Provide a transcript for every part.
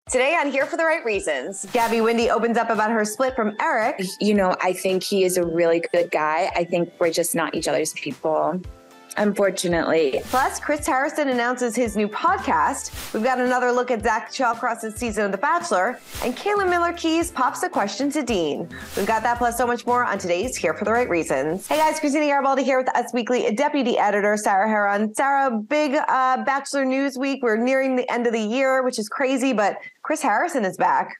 Today on Here for the Right Reasons, Gabby Windey opens up about her split from Erich. You know, I think he is a really good guy. I think we're just not each other's people, unfortunately. Plus, Chris Harrison announces his new podcast. We've got another look at Zach Shawcross's season of The Bachelor. And Kayla Miller-Keys pops a question to Dean. We've got that plus so much more on today's Here for the Right Reasons. Hey guys, Christina Garibaldi here with Us Weekly Deputy Editor Sarah Heron. Sarah, big Bachelor news week. We're nearing the end of the year, which is crazy, but Chris Harrison is back.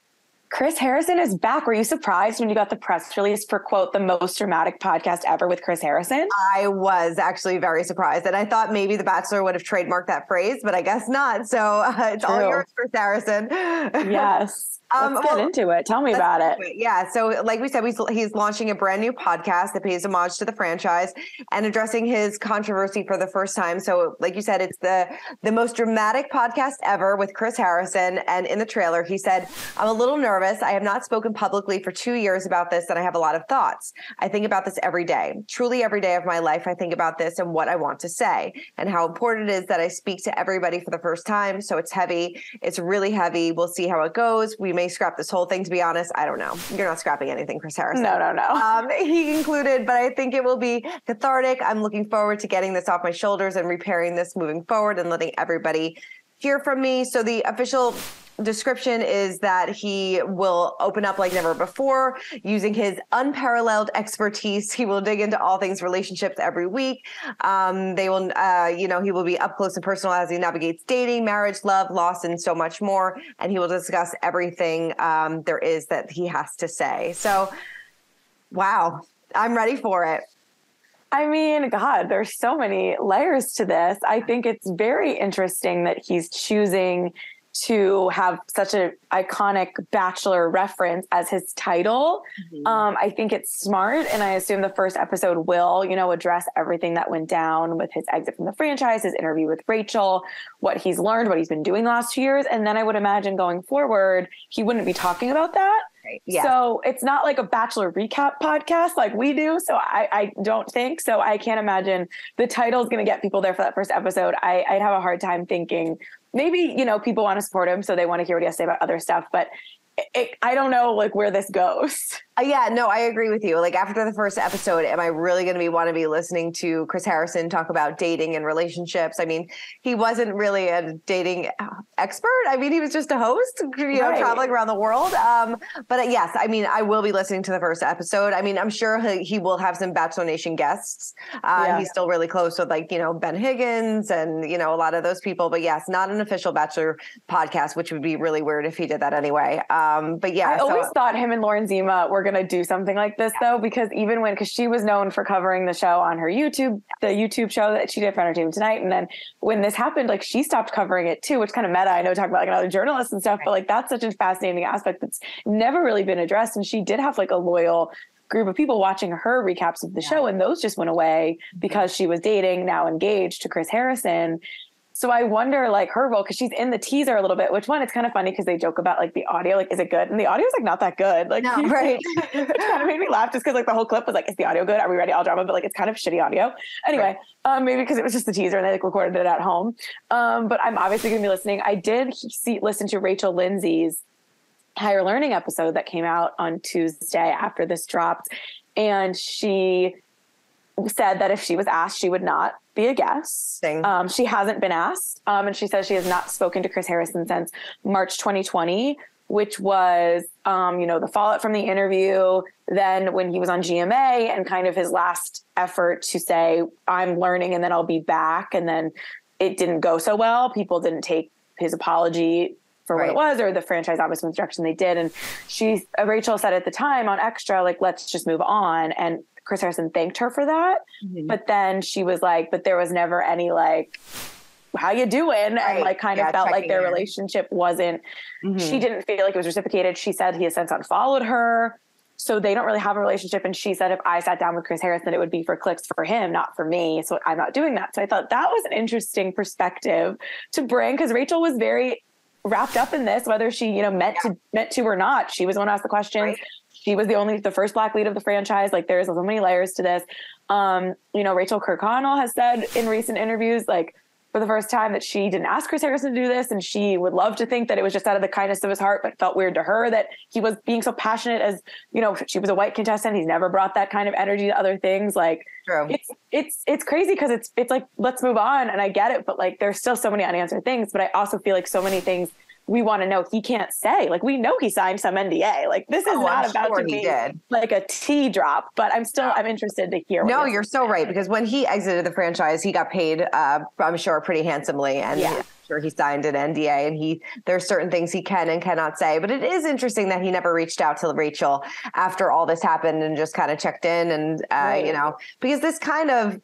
Chris Harrison is back. Were you surprised when you got the press release for, quote, the most dramatic podcast ever with Chris Harrison? I was actually very surprised. And I thought maybe The Bachelor would have trademarked that phrase, but I guess not. So it's all yours, Chris Harrison. Yes. Let's get into it. Tell me about it. Yeah. So like we said, he's launching a brand new podcast that pays homage to the franchise and addressing his controversy for the first time. So like you said, it's the most dramatic podcast ever with Chris Harrison. And in the trailer, he said, "I'm a little nervous. I have not spoken publicly for 2 years about this, and I have a lot of thoughts. I think about this every day. Truly every day of my life, I think about this and what I want to say and how important it is that I speak to everybody for the first time. So it's heavy. It's really heavy. We'll see how it goes. We may scrap this whole thing, to be honest. I don't know. You're not scrapping anything, Chris Harrison." No. He concluded, but I think it will be cathartic. I'm looking forward to getting this off my shoulders and repairing this moving forward and letting everybody hear from me. So the official description is that he will open up like never before using his unparalleled expertise. He will dig into all things relationships every week. He will be up close and personal as he navigates dating, marriage, love, loss, and so much more. And he will discuss everything there is that he has to say. So, wow, I'm ready for it. I mean, God, there's so many layers to this. I think it's very interesting that he's choosing to have such an iconic Bachelor reference as his title. Mm-hmm. I think it's smart. And I assume the first episode will, address everything that went down with his exit from the franchise, his interview with Rachel, what he's learned, what he's been doing the last 2 years. And then I would imagine going forward, he wouldn't be talking about that. Right. Yeah. So it's not like a Bachelor recap podcast like we do. So I don't think so. I can't imagine the title is going to get people there for that first episode. I'd have a hard time thinking maybe, people want to support him, so they want to hear what he has to say about other stuff. But I don't know where this goes. Yeah, no, I agree with you. Like after the first episode, am I really going to want to be listening to Chris Harrison talk about dating and relationships? I mean, he wasn't really a dating expert. I mean, he was just a host, traveling around the world. But yes, I mean, I will be listening to the first episode. I mean, I'm sure he will have some Bachelor Nation guests. He's still really close with Ben Higgins and, a lot of those people. But yes, not an official Bachelor podcast, which would be really weird if he did that anyway. But yeah, I always thought him and Lauren Zima were going to do something like this though, because because she was known for covering the show on her YouTube, the YouTube show that she did for Entertainment Tonight. And then when this happened, she stopped covering it too, which kind of meta. I know talking about another journalist and stuff, but that's such a fascinating aspect that's never really been addressed. And she did have a loyal group of people watching her recaps of the show. And those just went away because she was dating, now engaged to Chris Harrison. So I wonder her role, because she's in the teaser a little bit, which one, it's kind of funny because they joke about the audio, is it good? And the audio's not that good. No, right. It kind of made me laugh just because the whole clip was is the audio good? Are we ready? All drama, but it's kind of shitty audio. Anyway, maybe because it was just the teaser and they recorded it at home. But I'm obviously going to be listening. I did listen to Rachel Lindsay's Higher Learning episode that came out on Tuesday after this dropped. And she said that if she was asked, she would not be a guest. She hasn't been asked. And she says she has not spoken to Chris Harrison since March 2020, which was, the fallout from the interview. Then when he was on GMA and kind of his last effort to say, I'm learning and then I'll be back. And then it didn't go so well. People didn't take his apology for what it was, or the franchise obviously went the direction they did. And Rachel said at the time on Extra, let's just move on. And Chris Harrison thanked her for that. Mm-hmm. But then she was but there was never any how you doing? Right. And kind of felt like their relationship wasn't, she didn't feel like it was reciprocated. She said he has since unfollowed her. So they don't really have a relationship. And she said, if I sat down with Chris Harrison, it would be for clicks for him, not for me. So I'm not doing that. So I thought that was an interesting perspective to bring, because Rachel was very wrapped up in this, whether she, meant to or not. She was the one who asked the questions. Right. She was the first Black lead of the franchise. There's so many layers to this. Rachel Kirkconnell has said in recent interviews, for the first time that she didn't ask Chris Harrison to do this. And she would love to think that it was just out of the kindness of his heart, but felt weird to her that he was being so passionate as, you know, she was a white contestant. He's never brought that kind of energy to other things. Like, True. It's crazy because it's like, let's move on. And I get it, but like, there's still so many unanswered things, but I also feel like so many things we want to know he can't say. Like, we know he signed some NDA. Like, this is not about to be like a tea drop, but I'm interested to hear. No, you're so right. Because when he exited the franchise, he got paid, I'm sure, pretty handsomely. And I'm sure he signed an NDA, and there's certain things he can and cannot say. But it is interesting that he never reached out to Rachel after all this happened and just kind of checked in. And, you know, because this kind of,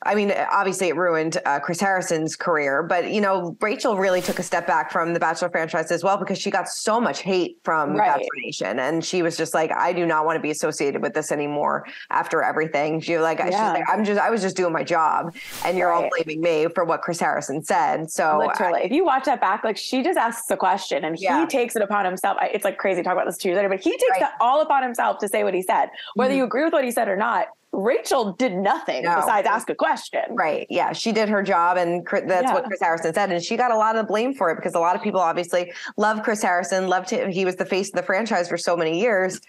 I mean, obviously it ruined Chris Harrison's career, but, you know, Rachel really took a step back from the Bachelor franchise as well, because she got so much hate from Bachelor Nation. And she was just like, I do not want to be associated with this anymore after everything. She's like, I was just doing my job, and you're all blaming me for what Chris Harrison said. So literally, if you watch that back, like, she just asks a question and he takes it upon himself. It's like crazy to talk about this 2 years later, but he takes that all upon himself to say what he said, whether you agree with what he said or not. Rachel did nothing besides ask a question. Right. Yeah. She did her job, and that's what Chris Harrison said. And she got a lot of blame for it, because a lot of people obviously love Chris Harrison, loved him. He was the face of the franchise for so many years.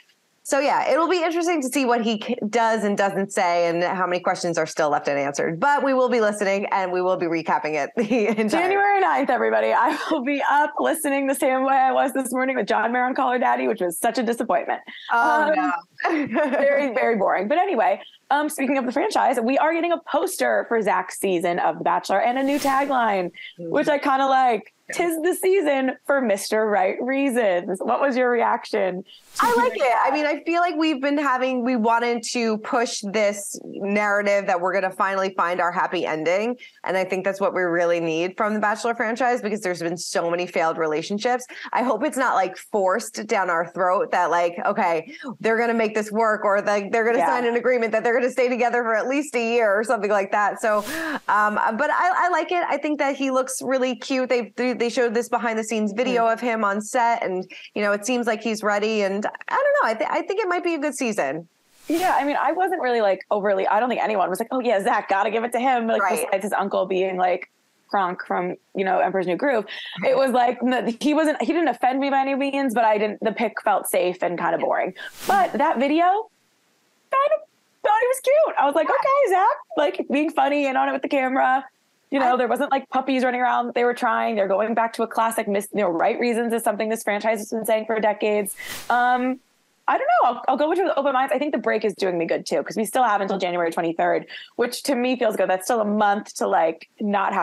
So yeah, it'll be interesting to see what he does and doesn't say, and how many questions are still left unanswered. But we will be listening, and we will be recapping it. January 9th, everybody. I will be up listening the same way I was this morning with John Mayer on Call Her Daddy, which was such a disappointment. No. Very, very boring. But anyway, speaking of the franchise, we are getting a poster for Zach's season of The Bachelor and a new tagline, which I kind of like. 'Tis the season for Mr. Right reasons. What was your reaction? I like it. I mean, I feel like we wanted to push this narrative that we're going to finally find our happy ending. And I think that's what we really need from the Bachelor franchise, because there's been so many failed relationships. I hope it's not like forced down our throat that, like, okay, they're going to make this work, or like they're going to sign an agreement that they're going to stay together for at least a year or something like that. So, but I like it. I think that he looks really cute. They showed this behind the scenes video of him on set, and, you know, it seems like he's ready, and I don't know. I think it might be a good season. Yeah. I mean, I wasn't really like overly, I don't think anyone was like, oh yeah, Zach, gotta give it to him. Like, besides his uncle being like Kronk from, you know, Emperor's New Groove. It was like, he didn't offend me by any means, but the pick felt safe and kind of boring. But that video, kind of thought he was cute. I was like, okay, Zach, like, being funny and on it with the camera. You know, there wasn't like puppies running around. They were trying. They're going back to a classic, right reasons is something this franchise has been saying for decades. I don't know. I'll go with open minds. I think the break is doing me good too, because we still have until January 23rd, which to me feels good. That's still a month to like not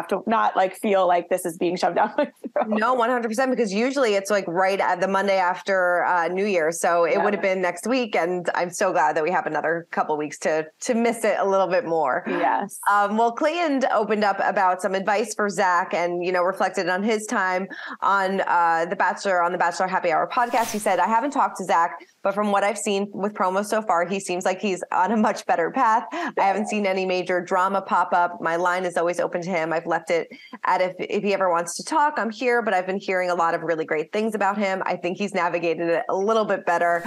feel like this is being shoved down my throat. No, 100%, because usually it's like right at the Monday after New Year. So it would have been next week. And I'm so glad that we have another couple weeks to miss it a little bit more. Yes. Well, Clayton opened up about some advice for Zach, and, you know, reflected on his time on The Bachelor Happy Hour podcast. He said, I haven't talked to Zach, but from what I've seen with promos so far, he seems like he's on a much better path. I haven't seen any major drama pop up. My line is always open to him. I've left it at if he ever wants to talk, I'm here, but I've been hearing a lot of really great things about him. I think he's navigated it a little bit better.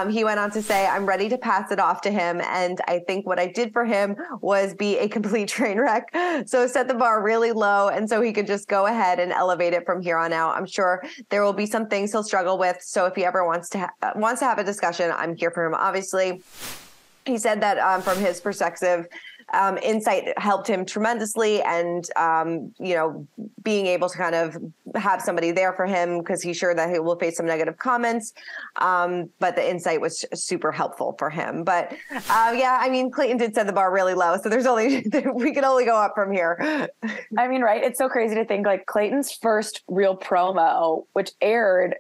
He went on to say, I'm ready to pass it off to him. And I think what I did for him was be a complete train wreck. So set the bar really low, and so he could just go ahead and elevate it from here on out. I'm sure there will be some things he'll struggle with. So if he ever wants to have a discussion, I'm here for him. Obviously, he said that from his perspective, insight helped him tremendously, and you know, being able to kind of have somebody there for him, because he's sure that he will face some negative comments, but the insight was super helpful for him. But yeah, I mean, Clayton did set the bar really low, so we can only go up from here. I mean, right? It's so crazy to think like Clayton's first real promo, which aired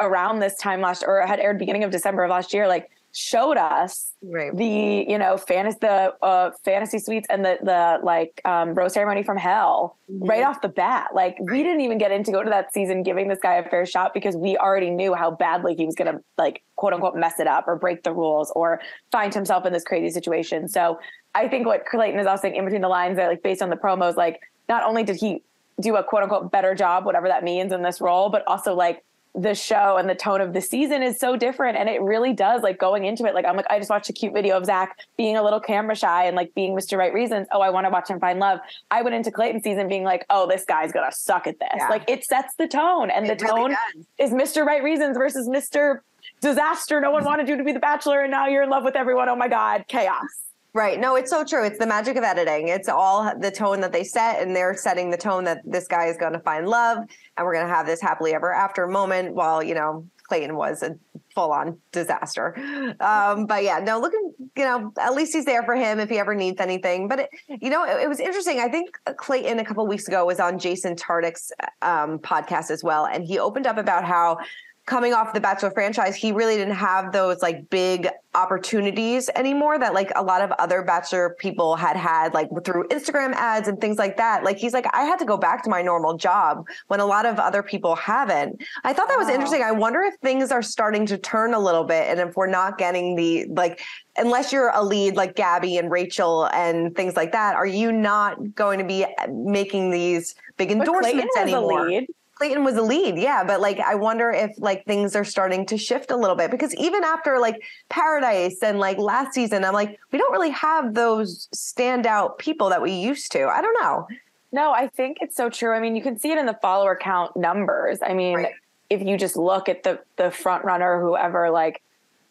around this time had aired beginning of December of last year, like showed us the, you know, fantasy suites and the rose ceremony from hell right off the bat. Like, we didn't even get in to go to that season giving this guy a fair shot, because we already knew how badly he was going to, like, quote unquote, mess it up or break the rules or find himself in this crazy situation. So I think what Clayton is also saying in between the lines, that, like, based on the promos, like, not only did he do a quote unquote better job, whatever that means, in this role, but also, like, the show and the tone of the season is so different. And it really does, like, going into it, like, I'm like, I just watched a cute video of Zach being a little camera shy and like being Mr. Right Reasons. Oh, I want to watch him find love. I went into Clayton season being like, oh, this guy's gonna suck at this. Yeah. Like, it sets the tone, and it the tone is Mr. Right Reasons versus Mr. Disaster. No one wanted you to be the Bachelor, and now you're in love with everyone. Oh my God, chaos. Right. No, it's so true. It's the magic of editing. It's all the tone that they set, and they're setting the tone that this guy is going to find love, and we're going to have this happily ever after moment, while, you know, Clayton was a full-on disaster. But yeah, no, looking, you know, at least he's there for him if he ever needs anything. But, it was interesting. I think Clayton a couple of weeks ago was on Jason Tartick's podcast as well, and he opened up about how, coming off the Bachelor franchise, he really didn't have those like big opportunities anymore that like a lot of other Bachelor people had like through Instagram ads and things like that. Like, he's like, I had to go back to my normal job when a lot of other people haven't. I thought that was interesting. I wonder if things are starting to turn a little bit, and if we're not getting the, like, unless you're a lead like Gabby and Rachel and things like that, are you not going to be making these big endorsements anymore? Clayton was a lead. Yeah. But like, I wonder if like things are starting to shift a little bit, because even after like Paradise and like last season, I'm like, we don't really have those standout people that we used to. I don't know. No, I think it's so true. I mean, you can see it in the follower count numbers. I mean, if you just look at the front runner, whoever, like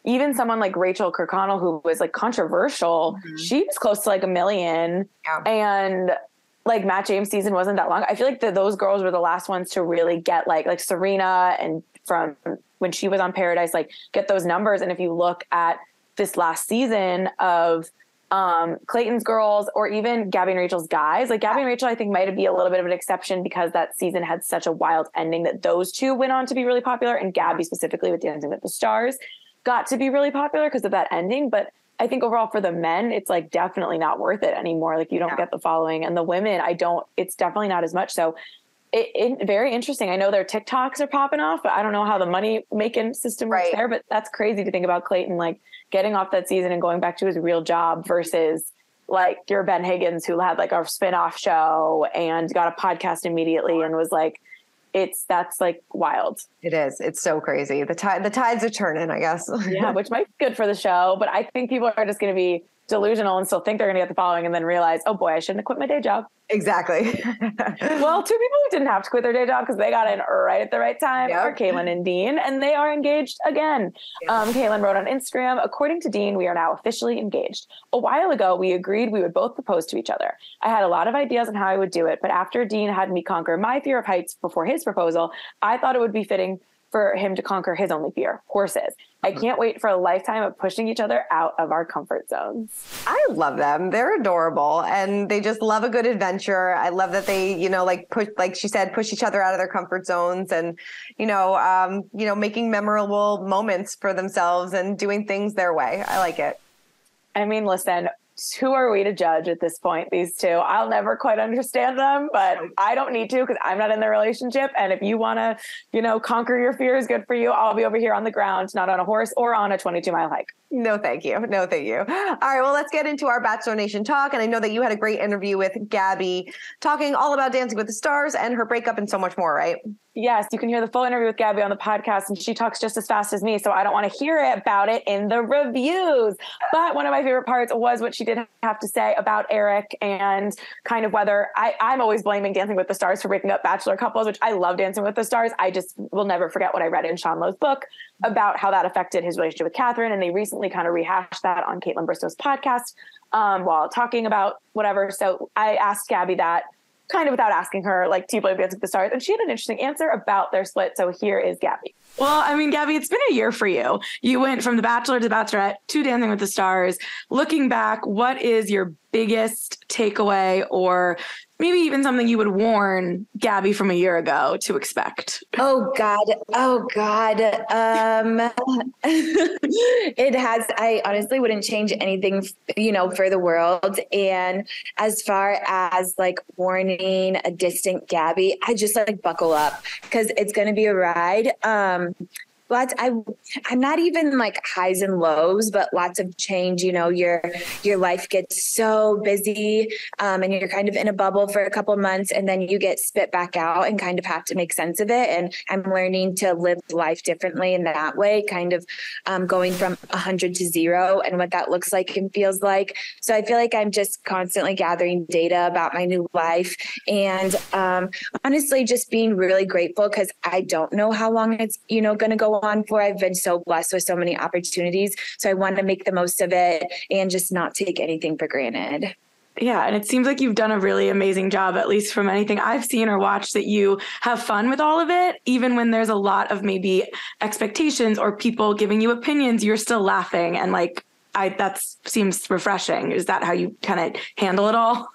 even someone like Rachel Kirkconnell, who was like controversial, she was close to like 1 million. Yeah. And like Matt James' season wasn't that long. I feel like those girls were the last ones to really get like Serena, and from when she was on Paradise, like get those numbers. And if you look at this last season of Clayton's girls, or even Gabby and Rachel's guys, like Gabby and Rachel, I think might be a little bit of an exception because that season had such a wild ending that those two went on to be really popular. And Gabby specifically with Dancing with the Stars got to be really popular because of that ending. But I think overall for the men, it's like definitely not worth it anymore. Like, you don't get the following, and the women, it's definitely not as much. So it very interesting. I know their TikToks are popping off, but I don't know how the money making system works there, but that's crazy to think about Clayton, like getting off that season and going back to his real job versus like your Ben Higgins, who had like a spinoff show and got a podcast immediately and was like, that's like wild. It is. It's so crazy. The tides are turning, I guess. Yeah, which might be good for the show, but I think people are just going to be delusional and still think they're going to get the following and then realize, oh boy, I shouldn't have quit my day job. Exactly. Well, two people who didn't have to quit their day job because they got in right at the right time are Caelynn and Dean, and they are engaged again. Caelynn wrote on Instagram, according to Dean, we are now officially engaged. A while ago, we agreed we would both propose to each other. I had a lot of ideas on how I would do it, but after Dean had me conquer my fear of heights before his proposal, I thought it would be fitting for him to conquer his only fear, horses. I can't wait for a lifetime of pushing each other out of our comfort zones. I love them. They're adorable, and they just love a good adventure. I love that they, like push, like she said, push each other out of their comfort zones, and, making memorable moments for themselves and doing things their way. I like it. I mean, listen, who are we to judge at this point, these two? I'll never quite understand them, but I don't need to because I'm not in the relationship. And if you want to, conquer your fears, good for you. I'll be over here on the ground, not on a horse or on a 22-mile hike. No, thank you. No, thank you. All right. Well, let's get into our Bachelor Nation talk. And I know that you had a great interview with Gabby talking all about Dancing with the Stars and her breakup and so much more, right? Yes, you can hear the full interview with Gabby on the podcast, and she talks just as fast as me, so I don't want to hear about it in the reviews. But one of my favorite parts was what she did have to say about Erich and kind of whether I'm always blaming Dancing with the Stars for breaking up Bachelor couples, which I love Dancing with the Stars. I just will never forget what I read in Sean Lowe's book about how that affected his relationship with Catherine, and they recently kind of rehashed that on Caitlin Bristow's podcast while talking about whatever. So I asked Gabby that, kind of without asking her, like, do you blame Dancing with the Stars? And she had an interesting answer about their split. So here is Gabby. Well, I mean, Gabby, it's been a year for you. You went from The Bachelor to Bachelorette to Dancing with the Stars. Looking back, what is your biggest takeaway, or maybe even something you would warn Gabby from a year ago to expect? Oh God. I honestly wouldn't change anything, for the world. And as far as like warning a distant Gabby, I just like buckle up because it's going to be a ride. I'm not even like highs and lows, but lots of change. You know, your life gets so busy, and you're kind of in a bubble for a couple of months, and then you get spit back out and kind of have to make sense of it. And I'm learning to live life differently in that way, kind of going from 100 to 0 and what that looks like and feels like. So I feel like I'm just constantly gathering data about my new life, and honestly, just being really grateful because I don't know how long it's, you know, going to go on for. I've been so blessed with so many opportunities. So I want to make the most of it and just not take anything for granted. Yeah. And it seems like you've done a really amazing job, at least from anything I've seen or watched, that you have fun with all of it. Even when there's a lot of maybe expectations or people giving you opinions, you're still laughing. And like, that seems refreshing. Is that how you kind of handle it all?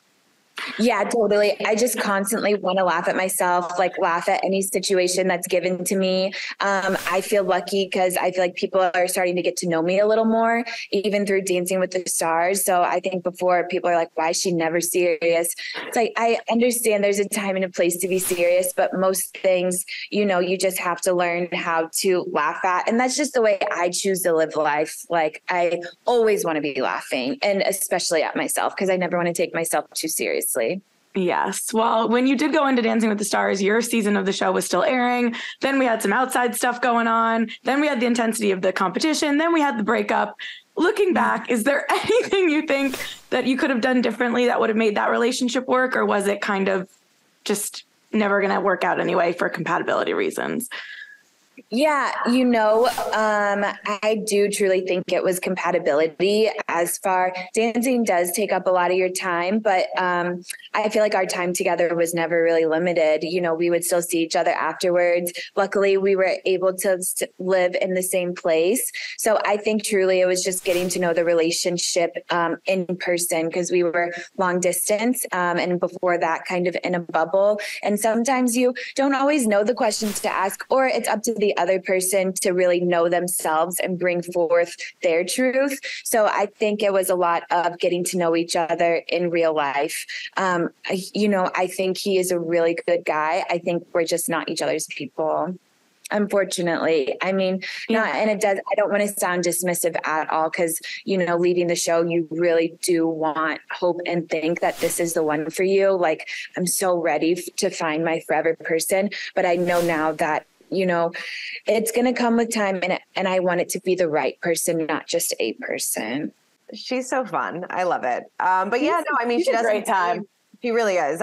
Yeah, totally. I just constantly want to laugh at myself, like laugh at any situation that's given to me. I feel lucky because I feel like people are starting to get to know me a little more, even through Dancing with the Stars. So I think before people are like, why is she never serious? It's like, I understand there's a time and a place to be serious, but most things, you know, you just have to learn how to laugh at. And that's just the way I choose to live life. Like I always want to be laughing, and especially at myself, because I never want to take myself too seriously. Yes. Well, when you did go into Dancing with the Stars, your season of the show was still airing. Then we had some outside stuff going on. Then we had the intensity of the competition. Then we had the breakup. Looking back, is there anything you think that you could have done differently that would have made that relationship work? Or was it kind of just never going to work out anyway for compatibility reasons? Yeah, you know, I do truly think it was compatibility. As far dancing does take up a lot of your time, but I feel like our time together was never really limited. You know, we would still see each other afterwards. Luckily, we were able to live in the same place. So I think truly it was just getting to know the relationship in person, because we were long distance, and before that kind of in a bubble. And sometimes you don't always know the questions to ask, or it's up to the other person to really know themselves and bring forth their truth. So I think it was a lot of getting to know each other in real life. You know, I think he is a really good guy. I think we're just not each other's people, unfortunately. I mean, and it does, I don't want to sound dismissive at all, because, you know, leaving the show, you really do want, hope, and think that this is the one for you. Like, I'm so ready to find my forever person, but I know now that, you know, it's going to come with time, and I want it to be the right person, not just a person. She's so fun. I love it. But yeah, no, I mean, she does a great time. She really is.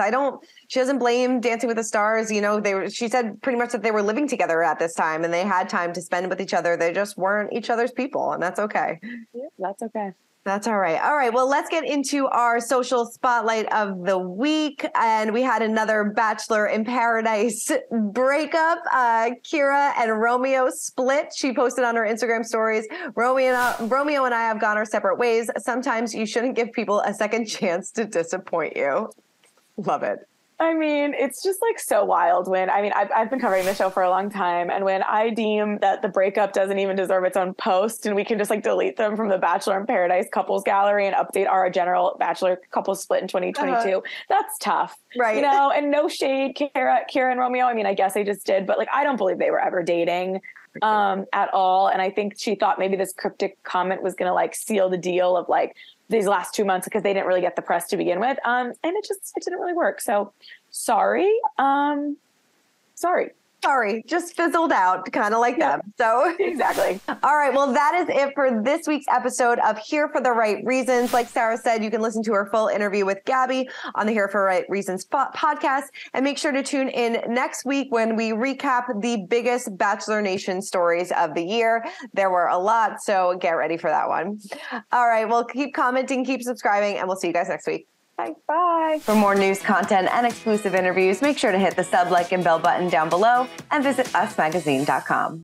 She doesn't blame Dancing with the Stars. You know, she said pretty much that they were living together at this time and they had time to spend with each other. They just weren't each other's people, and that's okay. Yeah, that's okay. That's all right. All right. Well, let's get into our social spotlight of the week. And we had another Bachelor in Paradise breakup. Kira and Romeo split. She posted on her Instagram stories, Romeo and I have gone our separate ways. Sometimes you shouldn't give people a second chance to disappoint you. Love it. I mean, it's just like so wild when, I mean, I've been covering the show for a long time. And when I deem that the breakup doesn't even deserve its own post and we can just like delete them from the Bachelor in Paradise couples gallery and update our general Bachelor couples split in 2022, that's tough. Right. You know, and no shade, Kira and Romeo. I mean, I guess I just did, but like, I don't believe they were ever dating at all. And I think she thought maybe this cryptic comment was going to like seal the deal of like, these last 2 months, because they didn't really get the press to begin with. And it didn't really work. So sorry. Sorry, just fizzled out, kind of like them. So exactly. All right. Well, that is it for this week's episode of Here for the Right Reasons. Like Sarah said, you can listen to her full interview with Gabby on the Here for the Right Reasons podcast. And make sure to tune in next week when we recap the biggest Bachelor Nation stories of the year. There were a lot, so get ready for that one. All right. Well, keep commenting, keep subscribing, and we'll see you guys next week. Bye. For more news, content, and exclusive interviews, make sure to hit the sub, like, and bell button down below and visit usmagazine.com.